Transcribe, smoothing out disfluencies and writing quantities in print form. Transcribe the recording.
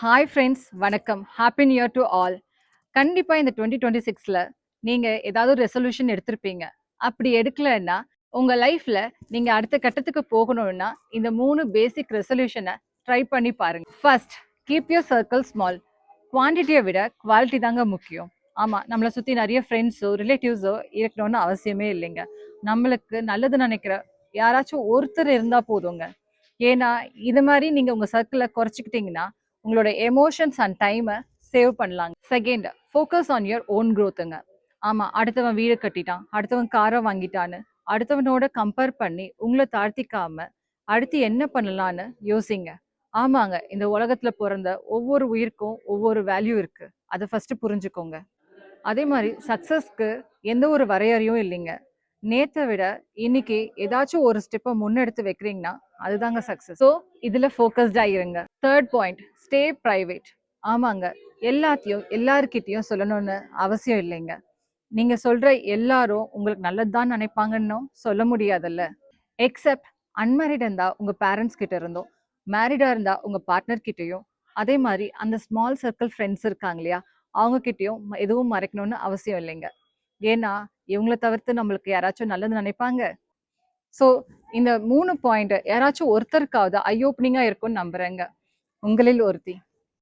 Hi friends, வணக்கம். Happy new year to all. கண்டிப்பா இந்த 2026ல நீங்க ஏதாவது ஒரு ரெசல்யூஷன் எடுத்திருப்பீங்க. அப்படி எடுக்கலன்னா, உங்க லைஃப்ல நீங்க அடுத்த கட்டத்துக்கு போகணும்னா, இந்த 3 பேசிக் ரெசல்யூஷன ட்ரை பண்ணி பாருங்க. First, keep your circle small. குவான்டிட்டியை விட குவாலிட்டி தாங்க முக்கியம். ஆமா, நம்மளை சுத்தி நிறைய ஃப்ரெண்ட்ஸோ ரிலேட்டிவ்ஸோ இருக்கணும்னு அவசியமே இல்லைங்க. நம்மளுக்கு நல்லது நினைக்கிற யாராச்சும் ஒருத்தர் இருந்தா போதுங்க. ஏன்னா இது மாதிரி நீங்க உங்க சர்க்கிளை குறைச்சிக்கிட்டீங்கன்னா உங்களோட எமோஷன்ஸ் அண்ட் டைமை சேவ் பண்ணலாங்க. Second, focus on your own க்ரோத்துங்க. ஆமா, அடுத்தவன் வீடு கட்டிட்டான், அடுத்தவன் காரை வாங்கிட்டான்னு அடுத்தவனோட கம்பேர் பண்ணி உங்களை தாழ்த்திக்காம அடுத்து என்ன பண்ணலான்னு யோசிங்க. ஆமாங்க, இந்த உலகத்துல பிறந்த ஒவ்வொரு உயிருக்கும் ஒவ்வொரு வேல்யூ இருக்கு. அதை ஃபர்ஸ்ட் புரிஞ்சுக்கோங்க. அதே மாதிரி சக்சஸ்க்கு எந்த ஒரு வரையறையும் இல்லைங்க. நேத்தை விட இன்னைக்கு ஏதாச்சும் ஒரு ஸ்டெப்பை முன்னெடுத்து வைக்கிறீங்கன்னா அதுதாங்க சக்சஸ். ஸோ இதுல ஃபோக்கஸ்டா இருங்க. Third point, stay private. ஆமாங்க, எல்லாத்தையும் எல்லாருக்கிட்டையும் சொல்லணும்னு அவசியம் இல்லைங்க. நீங்க சொல்ற எல்லாரும் உங்களுக்கு நல்லதுதான் நினைப்பாங்கன்னு சொல்ல முடியாதுல்ல. எக்ஸப்ட் அன்மேரிட் இருந்தா உங்க பேரண்ட்ஸ் கிட்ட இருந்தோம், மேரிடா இருந்தா உங்க பார்ட்னர் கிட்டயும், அதே மாதிரி அந்த ஸ்மால் சர்க்கிள் ஃப்ரெண்ட்ஸ் இருக்காங்க இல்லையா, அவங்க கிட்டயும் எதுவும் மறைக்கணும்னு அவசியம் இல்லைங்க. ஏன்னா இவங்கள தவிர்த்து நம்மளுக்கு யாராச்சும் நல்லது நினைப்பாங்க? ஸோ இந்த 3 பாயிண்ட் யாராச்சும் ஒருத்தருக்காவது ஐ ஓப்பனிங்கா இருக்கும்னு நம்புறேங்க. உங்களில் ஒருத்தி.